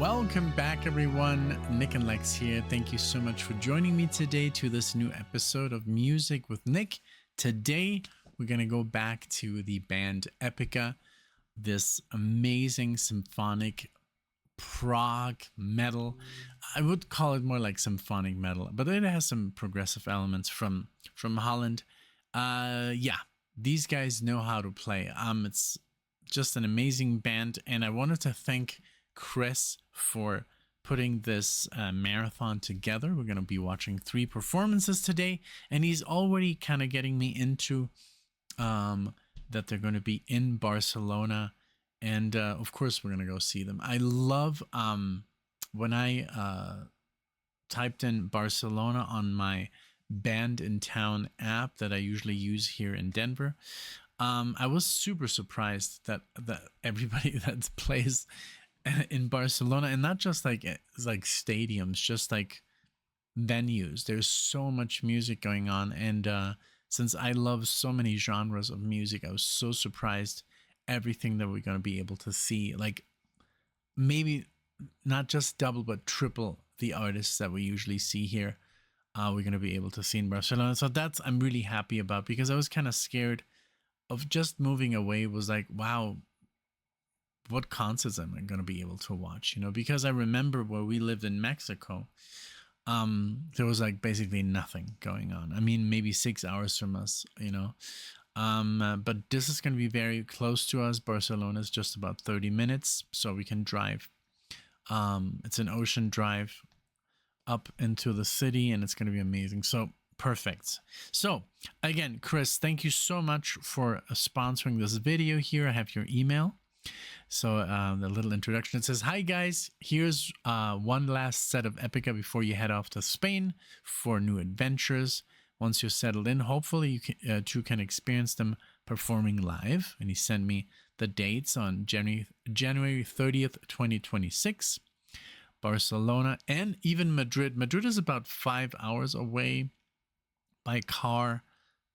Welcome back, everyone. NicknLex here. Thank you so much for joining me today to this new episode of Music with Nick. Today, we're going to go back to the band EPICA, this amazing symphonic prog metal. I would call it more like symphonic metal, but it has some progressive elements from Holland. Yeah, these guys know how to play. It's just an amazing band, and I wanted to thank Chris for putting this marathon together. We're going to be watching 3 performances today, and he's already kind of getting me into that they're going to be in Barcelona, and of course we're going to go see them. I love when I typed in Barcelona on my Band in Town app that I usually use here in Denver. I was super surprised that everybody that plays in Barcelona, and not just like stadiums, just like venues, there's so much music going on, and since I love so many genres of music, I was so surprised everything that we're going to be able to see, like maybe not just double but triple the artists that we usually see here. We're going to be able to see in Barcelona, so that's I'm really happy about, because I was kind of scared of just moving away. It was like, wow, what concerts am I going to be able to watch, because I remember where we lived in Mexico, there was like basically nothing going on. I mean, maybe 6 hours from us, but this is going to be very close to us. Barcelona is just about 30 minutes, so we can drive. It's an ocean drive up into the city, and it's going to be amazing. So perfect. So again, Chris, thank you so much for sponsoring this video here. I have your email. So the little introduction, it says, "Hi guys, here's one last set of EPICA before you head off to Spain for new adventures. Once you're settled in, hopefully you too can experience them performing live." And he sent me the dates on January 30th, 2026, Barcelona, and even Madrid. Madrid is about 5 hours away by car,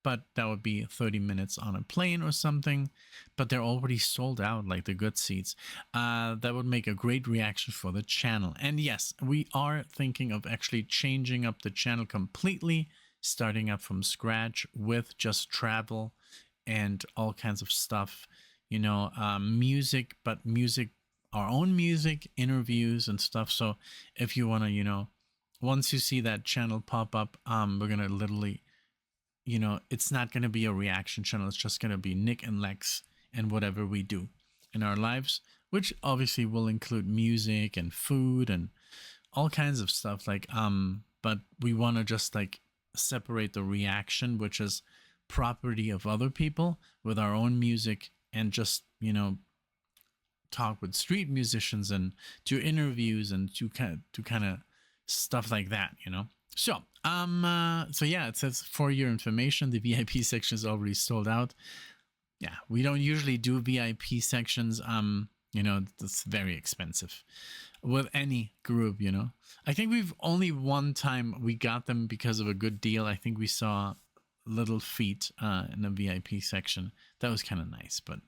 but that would be 30 minutes on a plane or something. But they're already sold out, like the good seats. That would make a great reaction for the channel. And yes, we are thinking of actually changing up the channel completely, starting up from scratch with just travel and all kinds of stuff, music, but music, our own music, interviews and stuff. So if you want to, once you see that channel pop up, we're going to literally, it's not going to be a reaction channel. It's just going to be Nick and Lex and whatever we do in our lives, which obviously will include music and food and all kinds of stuff. But we want to just separate the reaction, which is property of other people, with our own music, and just, talk with street musicians and do interviews and do kind of stuff like that, So, so yeah, it says for your information, the VIP section is already sold out. Yeah, we don't usually do VIP sections. That's very expensive with any group, I think we've only one time we got them because of a good deal. I think we saw Little Feet in the VIP section. That was kind of nice, but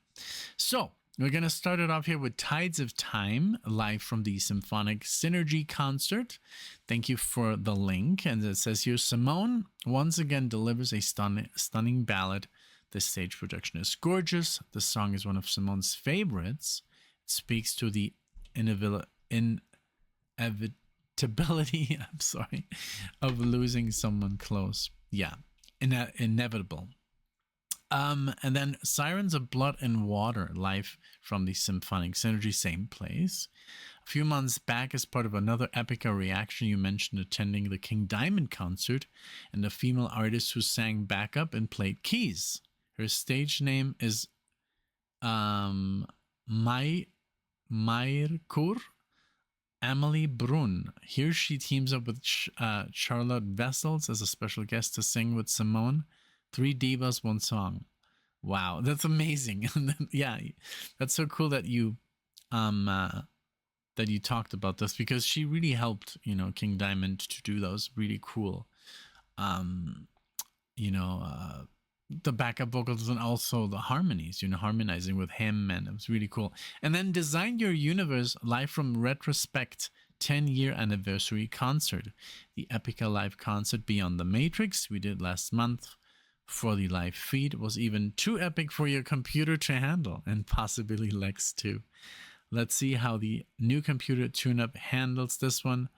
so we're going to start it off here with Tides of Time, live from the Symphonic Synergy concert. Thank you for the link. And it says here, Simone once again delivers a stunning ballad. The stage production is gorgeous. The song is one of Simone's favorites. It speaks to the inevitability, of losing someone close. Yeah, inevitable. And then Sirens of Blood and Water, live from the Symphonic Synergy, same place. A few months back, as part of another EPICA reaction, you mentioned attending the King Diamond concert and the female artist who sang backup and played keys. Her stage name is Mayrkur Emily Brunn. Here she teams up with Charlotte Vessels as a special guest to sing with Simone. 3 divas, 1 song. Wow, that's amazing. Yeah, that's so cool that you talked about this, because she really helped, King Diamond to do those really cool the backup vocals and also the harmonies, harmonizing with him, and it was really cool. And then Design Your Universe live from retrospect 10-year anniversary concert, the EPICA live concert Beyond the Matrix we did last month for the live feed was even too epic for your computer to handle, and possibly Lex too. Let's see how the new computer tune-up handles this one.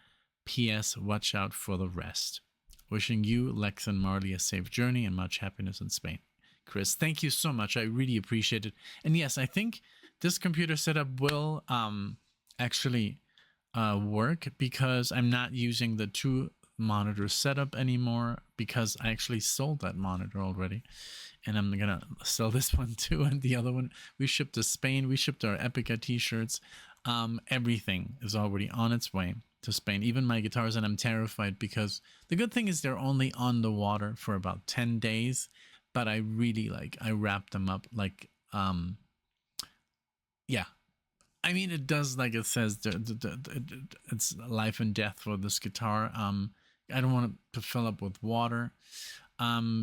P.S. Watch out for the rest. Wishing you, Lex, and Marley a safe journey and much happiness in Spain. Chris, thank you so much. I really appreciate it. And yes, I think this computer setup will actually work, because I'm not using the 2-monitor setup anymore, because I actually sold that monitor already. And I'm going to sell this one too. And the other one, we shipped to Spain. We shipped our EPICA t-shirts. Everything is already on its way to Spain, even my guitars, and I'm terrified because the good thing is they're only on the water for about 10 days, but I really I wrapped them up yeah. I mean, it does, like it says, it's life and death for this guitar. I don't want it to fill up with water,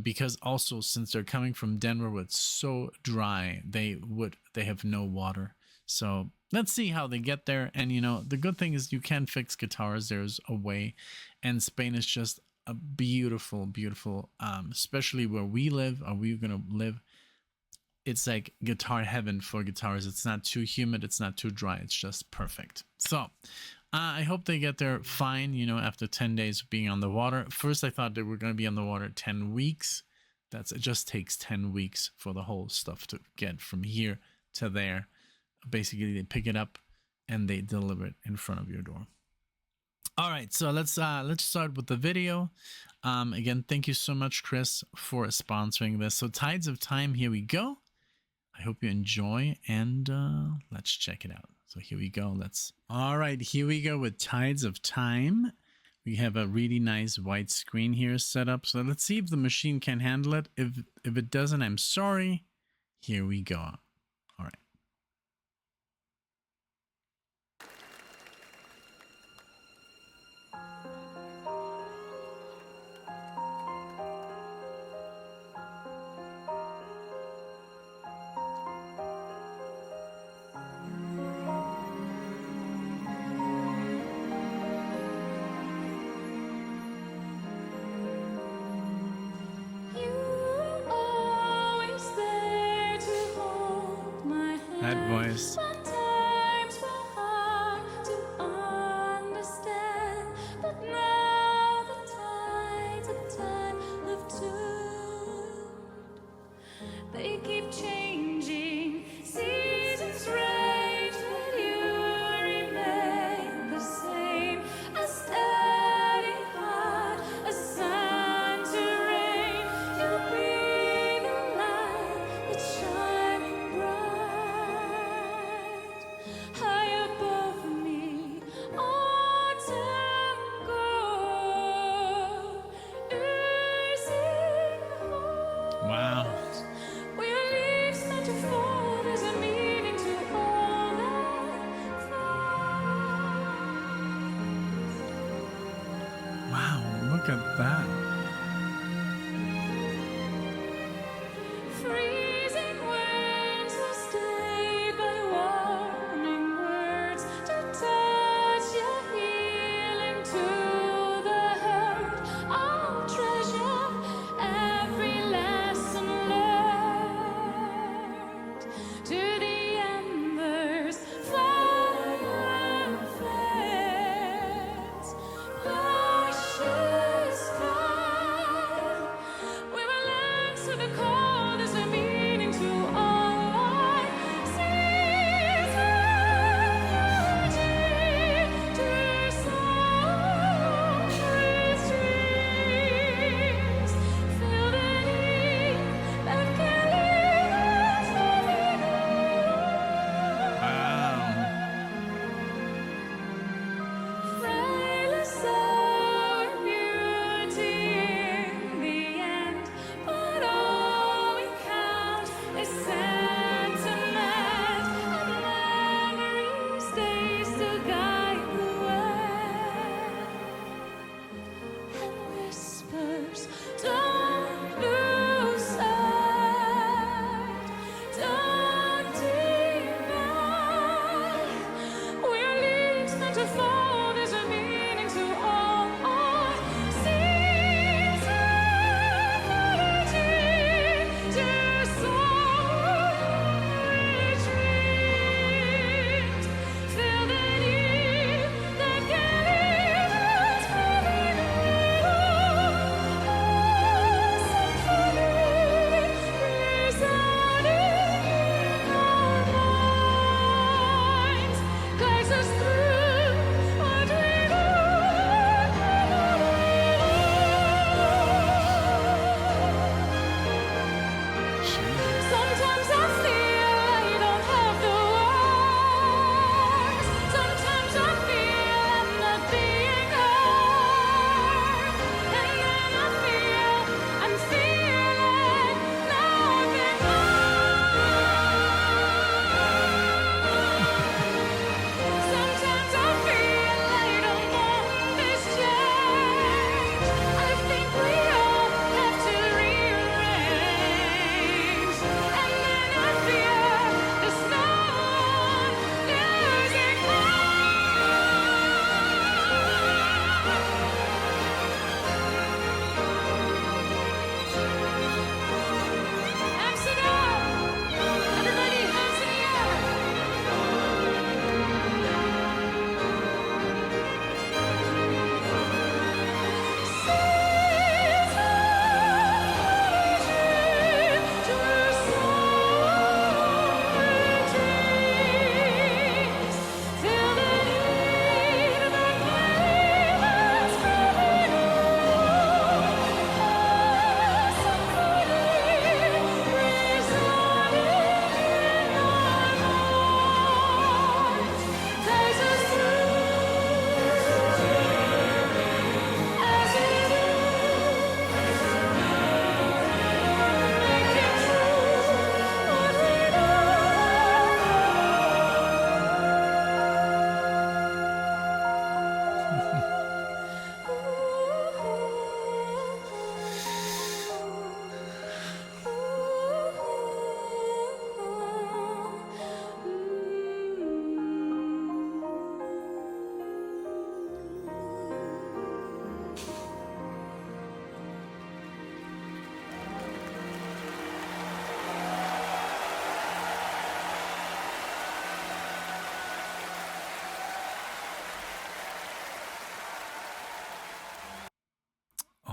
because also since they're coming from Denver where it's so dry, they have no water. So let's see how they get there. And the good thing is you can fix guitars. There's a way. And Spain is just a beautiful, beautiful, especially where we live, or we're going to live. It's like guitar heaven for guitars. It's not too humid. It's not too dry. It's just perfect. So I hope they get there fine, after 10 days of being on the water. First, I thought they were going to be on the water 10 weeks. It just takes 10 weeks for the whole stuff to get from here to there. Basically, they pick it up and they deliver it in front of your door. All right, so let's start with the video. Again, thank you so much, Chris, for sponsoring this. So Tides of Time, here we go. I hope you enjoy, and let's check it out. So here we go. All right, here we go with Tides of Time. We have a really nice white screen here set up. So let's see if the machine can handle it. If it doesn't, I'm sorry. Here we go. All right. That voice. Sometimes were hard to understand, but now the tides of time have turned. They keep changing, seasons range, but you remain the same. A steady heart, a sun to rain. You'll be the light that's shining bright. High above me, autumn gold, oozing home. Wow. Where leaves meant to fall, there's a meaning to all that falls. Wow, look at that. Freezing winds will stay by warning words to touch your healing to the hurt. I'll treasure every lesson learned. To the embers, fire flares, precious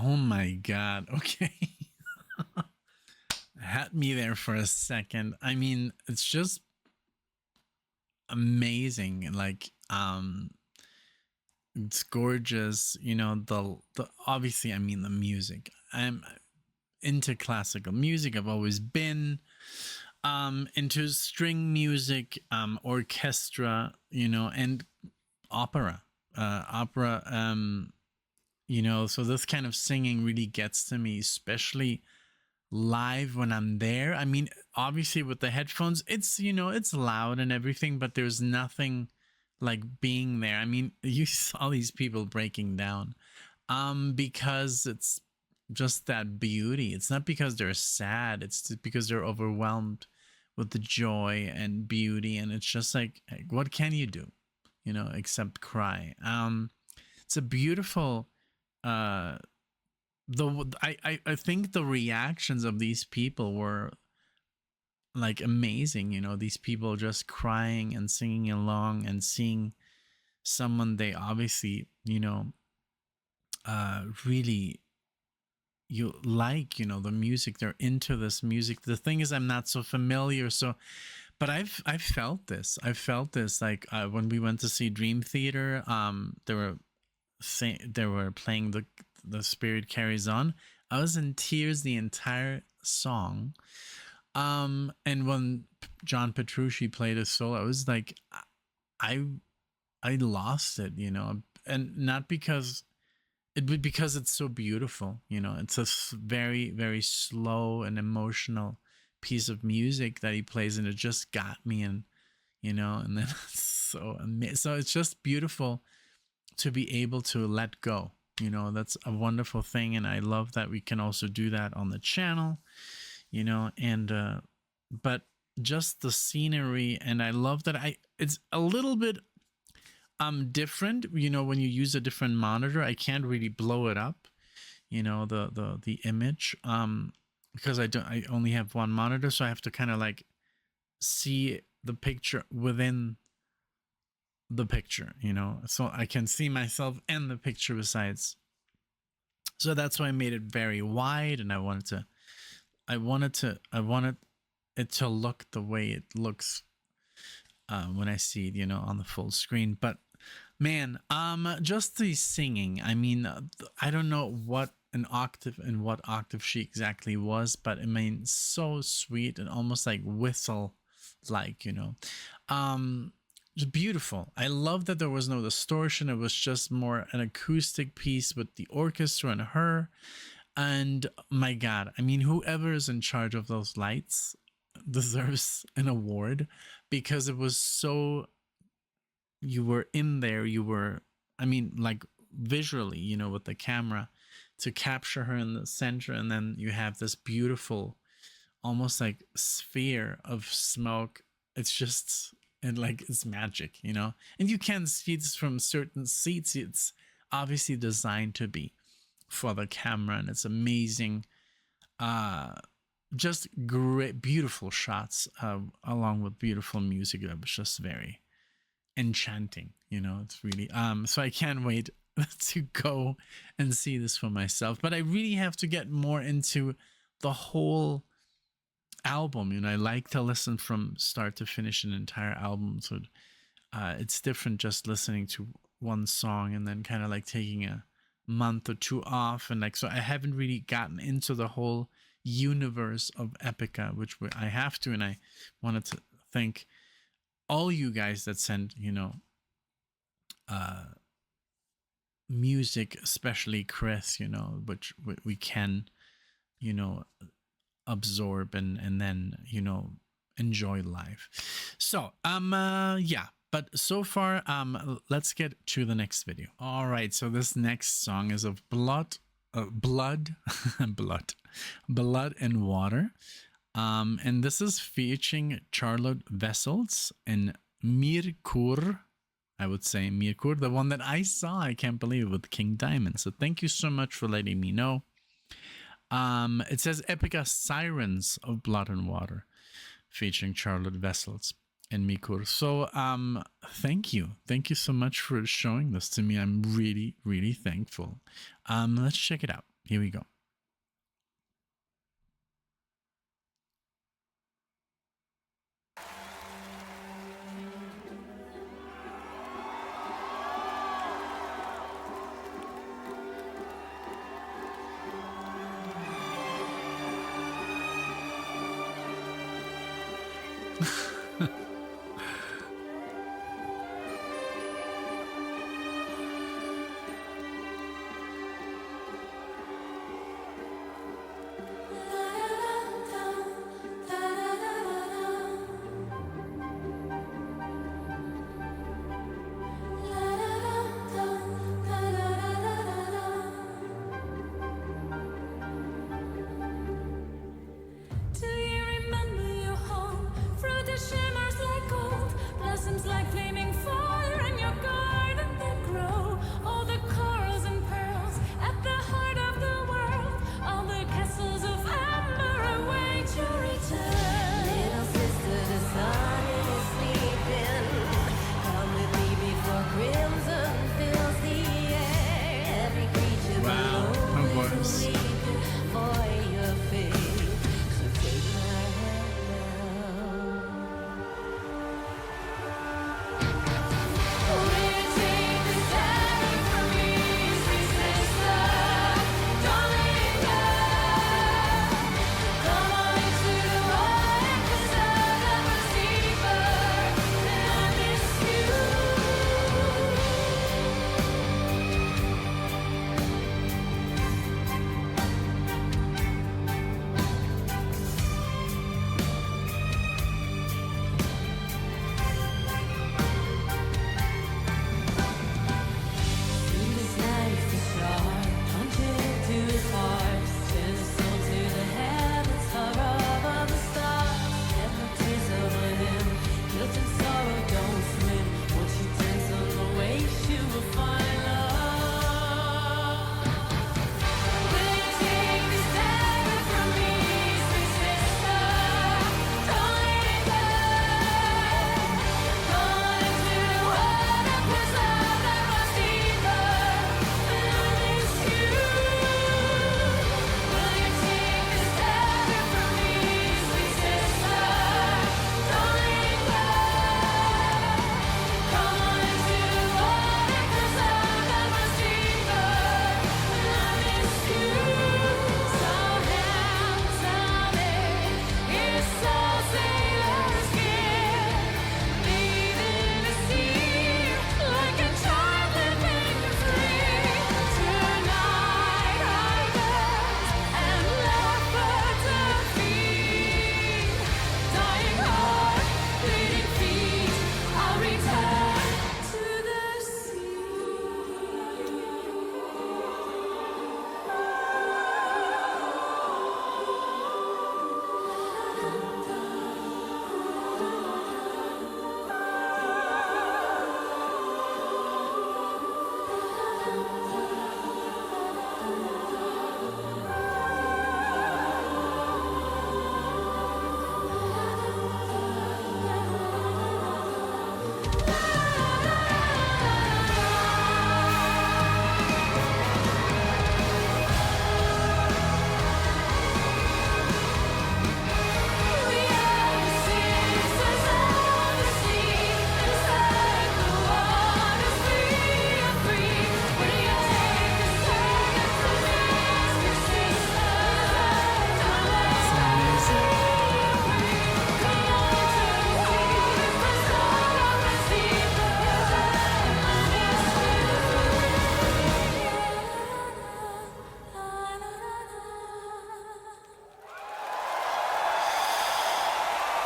Oh my God. Okay. Had me there for a second. I mean, it's just amazing. Like, it's gorgeous. You know, the obviously, I mean, the music. I'm into classical music. I've always been into string music, orchestra, you know, and opera. Opera, you know, so this kind of singing really gets to me, especially live when I'm there. I mean, obviously with the headphones, it's, you know, it's loud and everything, but there's nothing like being there. I mean, you saw these people breaking down because it's just that beauty. It's not because they're sad, it's just because they're overwhelmed with the joy and beauty, and it's just like, what can you do, you know, except cry. It's a beautiful uh I think the reactions of these people were like amazing, you know, these people just crying and singing along and seeing someone they obviously, you know, really you like, you know, the music, they're into this music. The thing is, I'm not so familiar, so but I've felt this. I felt this like when we went to see Dream Theater. They were playing the Spirit Carries On. I was in tears the entire song. And when John Petrucci played a solo, I was like, I I lost it, you know, and not because because it's so beautiful, you know. It's a very very slow and emotional piece of music that he plays, and it just got me, and you know, and then so amazing. So it's just beautiful to be able to let go, you know. That's a wonderful thing, and I love that we can also do that on the channel, you know. And but just the scenery, and I love that it's a little bit different, you know, when you use a different monitor. I can't really blow it up, you know, the image, because I only have one monitor, so I have to kind of like see the picture within the picture, you know, so I can see myself and the picture besides. So that's why I made it very wide, and I wanted it to look the way it looks when I see it, you know, on the full screen. But man, just the singing. I mean, I don't know what what octave she exactly was, but I mean, so sweet and almost like whistle like, you know. Just beautiful. I love that there was no distortion. It was just more an acoustic piece with the orchestra and her. And my God, I mean, whoever is in charge of those lights deserves an award, because it was so, you were in there, you were, I mean, like visually, you know, with the camera to capture her in the center, and then you have this beautiful, almost like sphere of smoke. It's just, and like it's magic, you know. And you can see this from certain seats. It's obviously designed to be for the camera, and it's amazing. Just great, beautiful shots, along with beautiful music. That was just very enchanting, you know. It's really so I can't wait to go and see this for myself. But I really have to get more into the whole album, you know. I like to listen from start to finish an entire album, so it's different just listening to one song and then kind of like taking a month or two off. And like, so I haven't really gotten into the whole universe of EPICA, which I have to. And I wanted to thank all you guys that send, you know, music, especially Chris, you know, which we can, you know, absorb and then, you know, enjoy life. So yeah, but so far let's get to the next video. All right, so this next song is of blood blood and water, and this is featuring Charlotte Vessels and Mirkur. I would say Mirkur, the one that I saw, I can't believe it, with King Diamond. So thank you so much for letting me know. It says EPICA Sirens of Blood and Water, featuring Charlotte Vessels and Mikur. So thank you so much for showing this to me. I'm really thankful. Let's check it out. Here we go. Do you remember your home? Fruit that shimmers like gold, blossoms like flaming fire in your garden that grow. All the corals and pearls at the heart of the world, all the castles of amber await your return. Little sister, the sun is sleeping. Come with me before crimson fills the air. Every creature Wow, below my is voice. weeping for your fate. So take my hand now. Will you take the stand for me, sweet sister? Don't let it go. Come on into the water, 'cause the love is deeper, and I miss you. This knife is sharp, punching to his heart. Send his soul to the heavens, far above the stars. Get no tears over him, guilt and sorrow don't swim. Once you dance on the waves, you will find love. Will you take this dagger from me, sweet sister? Don't let it go. Come on into the water, 'cause love that runs deeper, and I miss you. Will you take this dagger from me, sweet sister? Don't let it go. Come on into the water, 'cause love that runs deeper, and I miss you. So hands on it, it's so sailor's gear, leaving the sea like a child living free. Tonight riders and lovebirds are free. Dying heart, bleeding feet, I'll return to the We are the sisters of the sea, inside the waters we are free. Will you take this dagger from me, sweet sister? Don't let it go. Come on into the water, 'cause love runs deeper, and I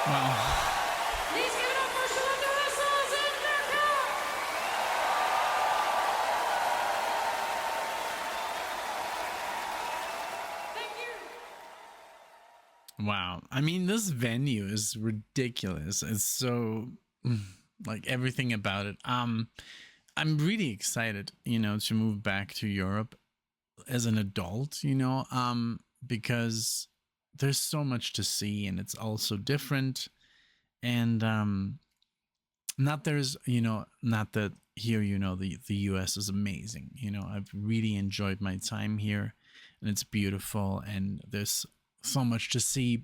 Wow. Please give it up for Shalanda Russell's EPICA. Thank you. Wow. I mean, this venue is ridiculous. It's so like everything about it. I'm really excited, to move back to Europe as an adult, because there's so much to see and it's also different. And not there's, not that here, the US is amazing. I've really enjoyed my time here. and it's beautiful, and there's so much to see.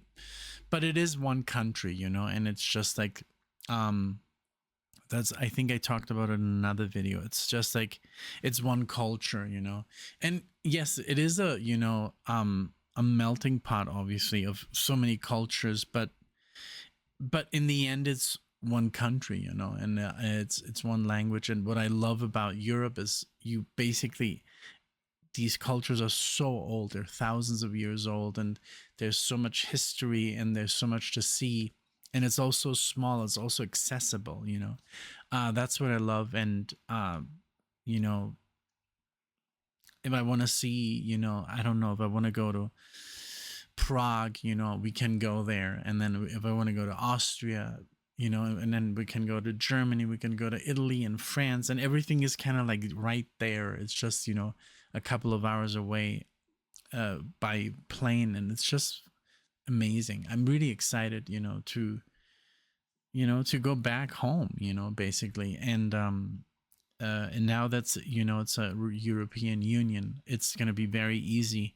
But it is one country, you know, and it's just like, that's, I think I talked about it in another video. It's just like, it's one culture, you know. And yes, it is a, you know, a melting pot, obviously, of so many cultures, but in the end, it's one country, you know, and it's one language. And what I love about Europe is you basically, these cultures are so old, they're thousands of years old, and there's so much history, and there's so much to see, and it's also small, it's also accessible, you know. That's what I love. And you know, if I want to see, you know, I don't know, if I want to go to Prague, you know, we can go there. And then if I want to go to Austria, you know, and then we can go to Germany, we can go to Italy and France, and everything is kind of like right there. It's just, you know, a couple of hours away by plane, and it's just amazing. I'm really excited, you know, to go back home, you know, basically. And now that's, you know, it's a European Union, it's going to be very easy,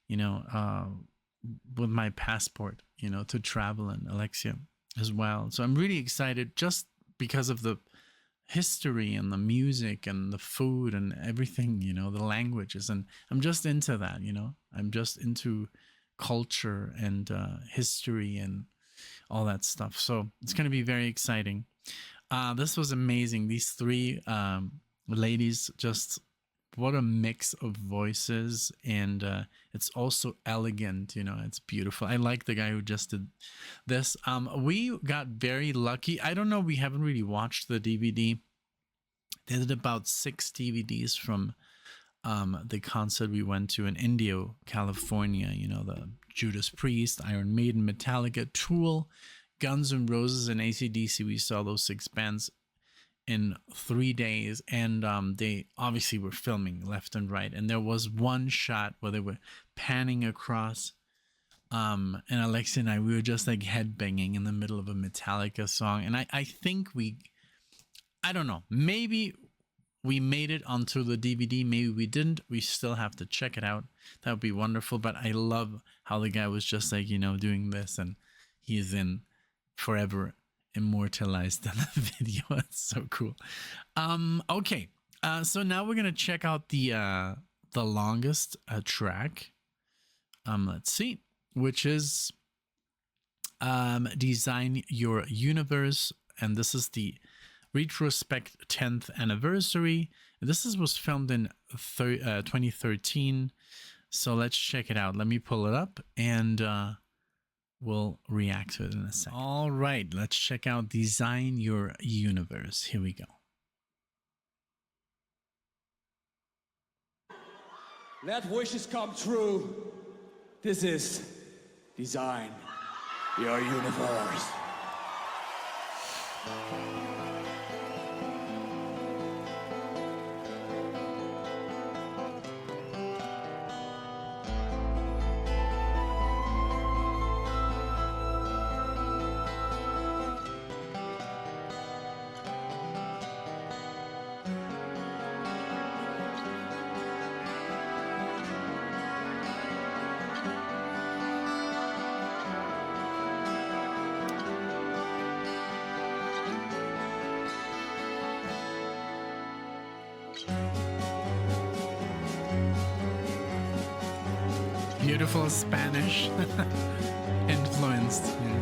you know, with my passport, you know, to travel, and Alexia as well. So I'm really excited, just because of the history and the music and the food and everything, you know, the languages. And I'm just into that, you know, I'm just into culture and history and all that stuff. So it's going to be very exciting. This was amazing. These three ladies, just what a mix of voices, and it's also elegant, you know, it's beautiful. I like the guy who just did this. We got very lucky. I don't know, we haven't really watched the DVD. They did about 6 DVDs from the concert we went to in Indio, California, you know, the Judas Priest, Iron Maiden, Metallica, Tool, Guns N' Roses, and AC/DC. We saw those 6 bands in 3 days, and they obviously were filming left and right, and there was one shot where they were panning across, and Alexia and we were just like headbanging in the middle of a Metallica song. And I think I don't know, maybe we made it onto the DVD, maybe we didn't. We still have to check it out. That would be wonderful. But I love how the guy was just like, you know, doing this, and he's in forever immortalized in the video. It's so cool. Okay, so now we're gonna check out the longest track. Let's see, which is Design Your Universe, and this is the retrospect 10th anniversary. This was filmed in 2013. So let's check it out. Let me pull it up, and we'll react to it in a second. All right, let's check out Design Your Universe. Here we go. Let wishes come true. This is Design Your Universe. Beautiful Spanish influenced. Yeah.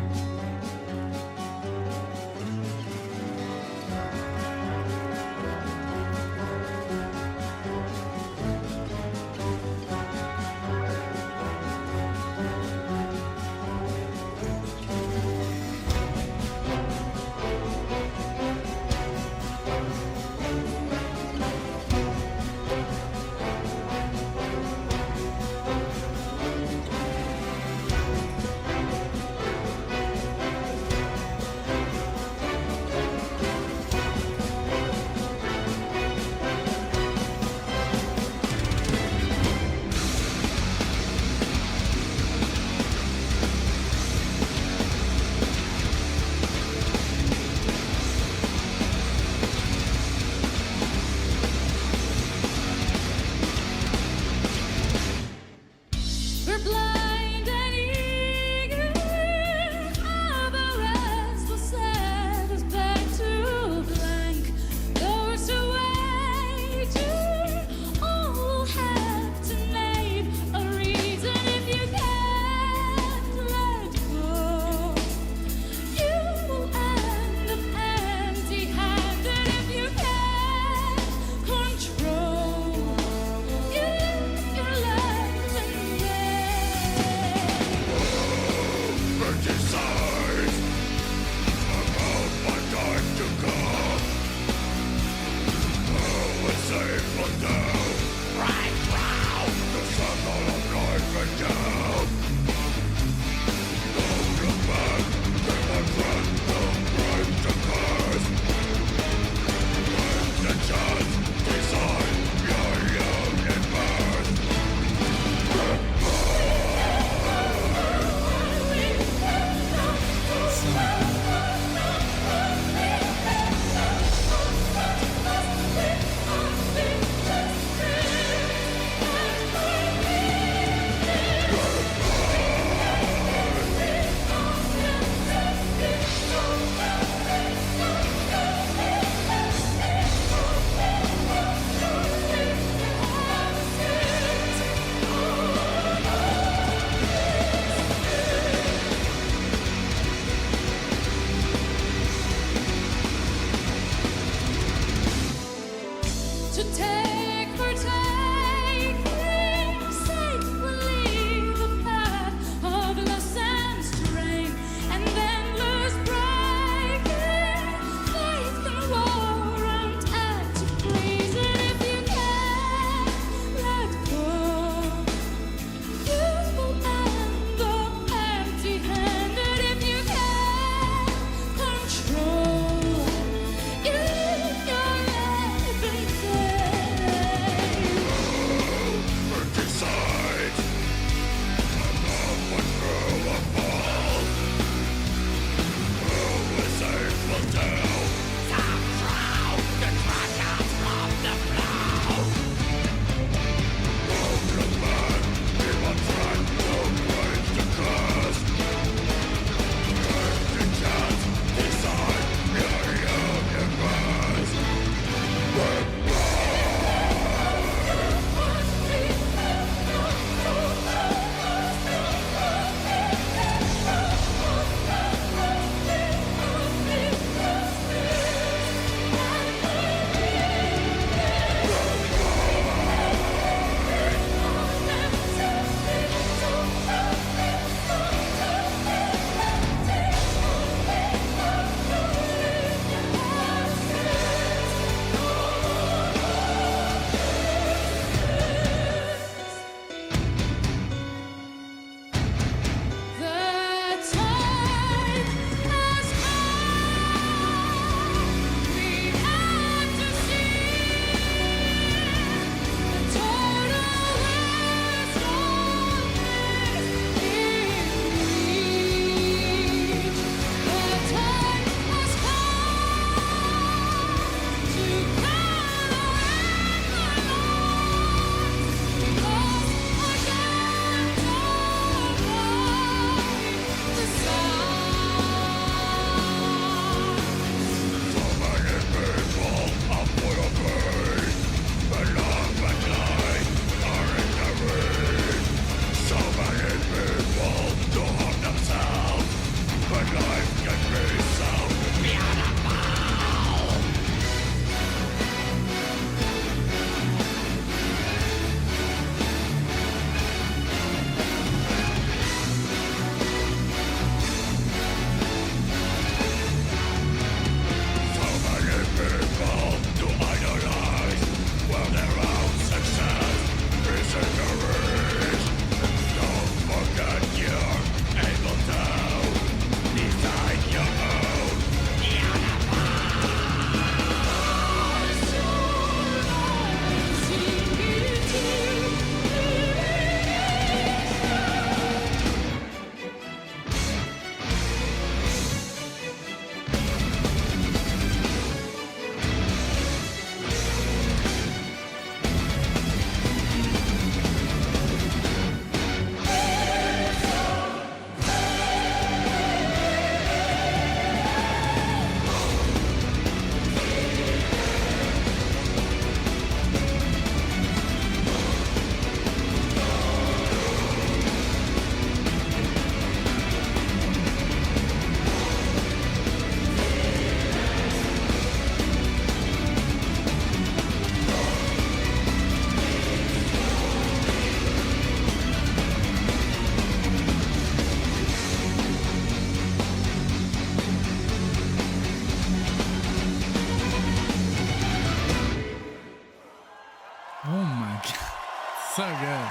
So good.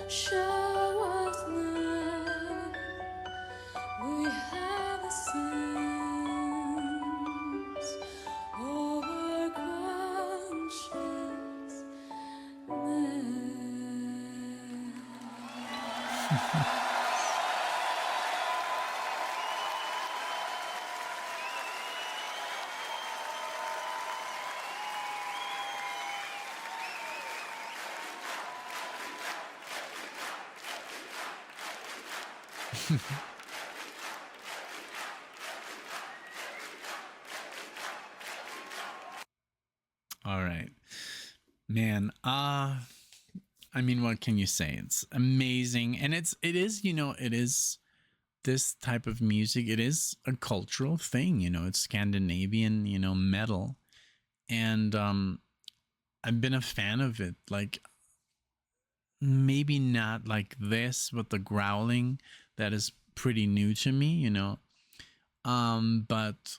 Show us love. We have a sense of our consciousness. All right. Man, I mean, what can you say? It's amazing. And it is, it is this type of music. It is a cultural thing, it's Scandinavian, metal. And I've been a fan of it. Like, maybe not like this with the growling. That is pretty new to me. But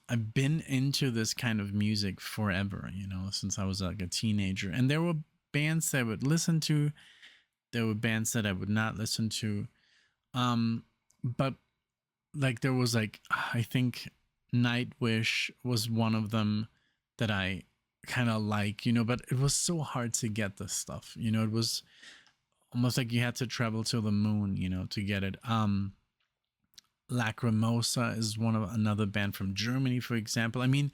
I've been into this kind of music forever, since I was like a teenager. And there were bands that I would listen to. There were bands that I would not listen to. But like there was like, I think Nightwish was one of them that I kind of like, but it was so hard to get this stuff. It was almost like you had to travel to the moon, to get it. Lacrimosa is another band from Germany, for example. I mean,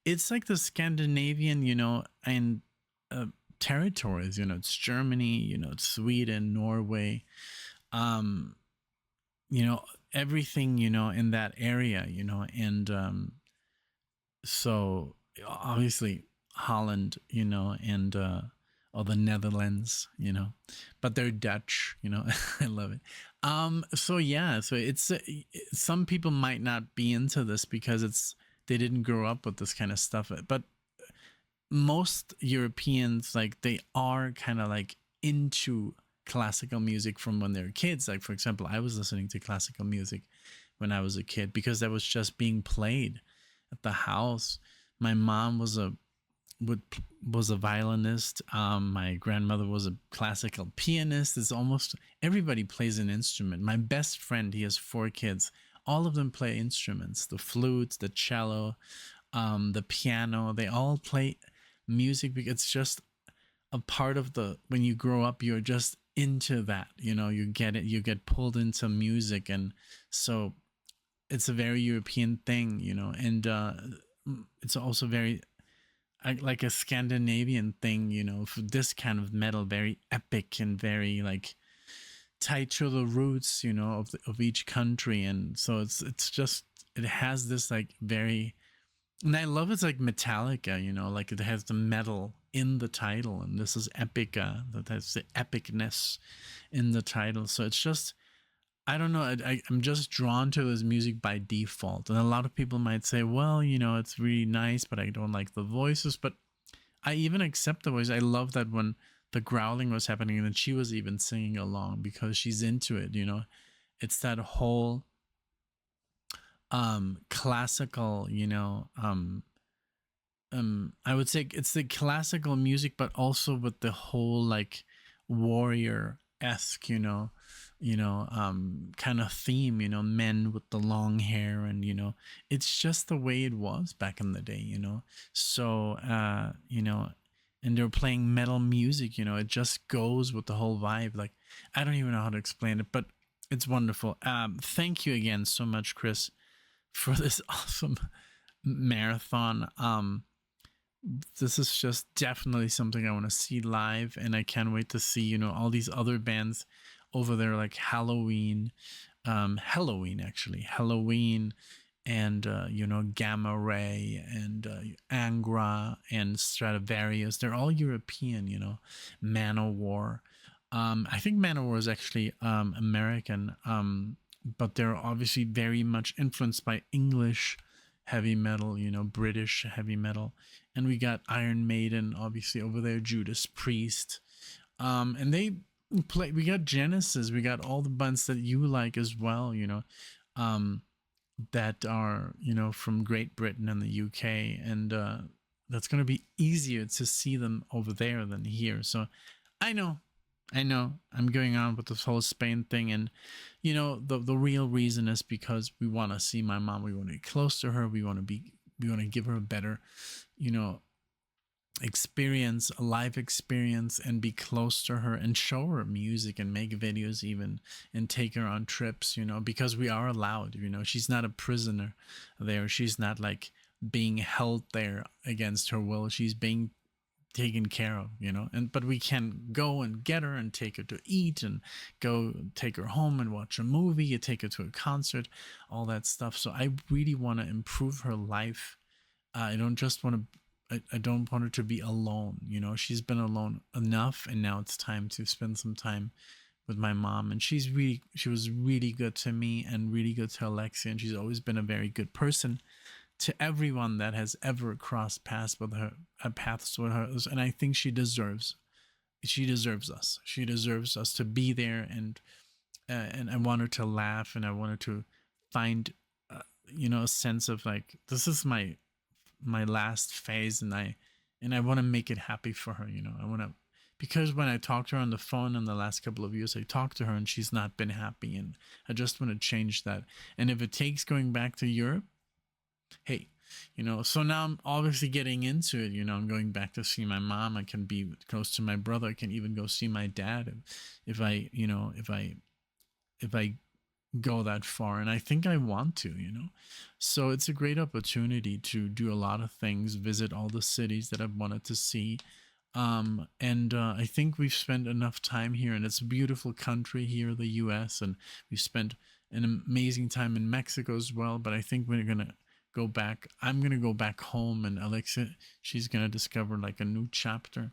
it's like the Scandinavian, and territories. It's Germany, it's Sweden, Norway, everything, in that area, and so obviously Holland, and or the Netherlands, but they're Dutch, I love it. So yeah, so it's some people might not be into this because they didn't grow up with this kind of stuff, but most Europeans, like, they are kind of like into classical music from when they're kids. Like, for example, I was listening to classical music when I was a kid because that was just being played at the house. My mom was a violinist. My grandmother was a classical pianist. It's almost everybody plays an instrument. My best friend, he has 4 kids. All of them play instruments: the flute, the cello, the piano. They all play music because it's just a part of when you grow up, you're just into that. You get it. You get pulled into music, and so it's a very European thing. And it's also very like a Scandinavian thing, for this kind of metal, very epic and very like tied to the roots, of each country. And so it's just, it has this like very, and I love it's like Metallica, like it has the metal in the title, and this is Epica, that has the epicness in the title. So it's just, I don't know, I'm just drawn to this music by default. And a lot of people might say, well, you know, it's really nice, but I don't like the voices. But I even accept the voice. I love that when the growling was happening and she was even singing along because she's into it, you know. It's that whole classical, you know, I would say it's the classical music, but also with the whole like warrior-esque, kind of theme, you know, men with the long hair, and you know, it's just the way it was back in the day, you know. So and they're playing metal music, you know, it just goes with the whole vibe. Like, I don't even know how to explain it, but it's wonderful. Thank you again so much, Chris, for this awesome marathon. This is just definitely something I want to see live, and I can't wait to see, you know, all these other bands over there, like Halloween, Halloween, and Gamma Ray, and Angra, and Stradivarius. They're all European, you know. Manowar. I think Manowar is actually American, but they're obviously very much influenced by English heavy metal, you know, British heavy metal. And we got Iron Maiden, obviously, over there, Judas Priest. And they play, we got Genesis, we got all the bands that you like as well, you know, that are, you know, from Great Britain and the UK. And that's going to be easier to see them over there than here. So I know I'm going on with this whole Spain thing, and you know, the real reason is because we want to see my mom. We want to be close to her. We want to give her a better, you know, experience, a live experience, and be close to her and show her music and make videos even, and take her on trips, you know, because we are allowed, you know. She's not a prisoner there. She's not like being held there against her will. She's being taken care of, you know. And but we can go and get her and take her to eat, and go take her home and watch a movie, you take her to a concert, all that stuff. So I really want to improve her life. I don't just want to, I don't want her to be alone, you know. She's been alone enough, and now it's time to spend some time with my mom. And she was really good to me and really good to Alexia, and she's always been a very good person to everyone that has ever crossed paths with her, and I think she deserves us. She deserves us to be there, and I want her to laugh, and I want her to find, you know, a sense of like, this is my last phase, and I want to make it happy for her, you know. I want to, because when I talked to her on the phone in the last couple of years, I talked to her and she's not been happy, and I just want to change that. And if it takes going back to Europe, hey, you know. So now I'm obviously getting into it, you know. I'm going back to see my mom. I can be close to my brother. I can even go see my dad if I go that far, and I think I want to, you know. So it's a great opportunity to do a lot of things, visit all the cities that I've wanted to see. I think we've spent enough time here, and it's a beautiful country here, the US, and we've spent an amazing time in Mexico as well. But I think we're gonna go back. I'm gonna go back home, and Alexa, she's gonna discover like a new chapter,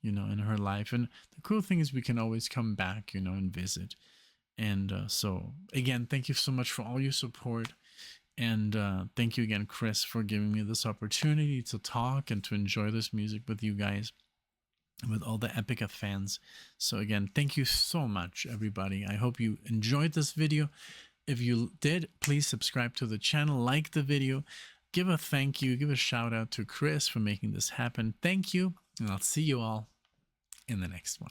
you know, in her life. And the cool thing is we can always come back, you know, and visit. And so again, thank you so much for all your support, and thank you again, Chris, for giving me this opportunity to talk and to enjoy this music with you guys, with all the Epica fans. So again, thank you so much, everybody. I hope you enjoyed this video. If you did, please subscribe to the channel, like the video, give a thank you, give a shout out to Chris for making this happen. Thank you, and I'll see you all in the next one.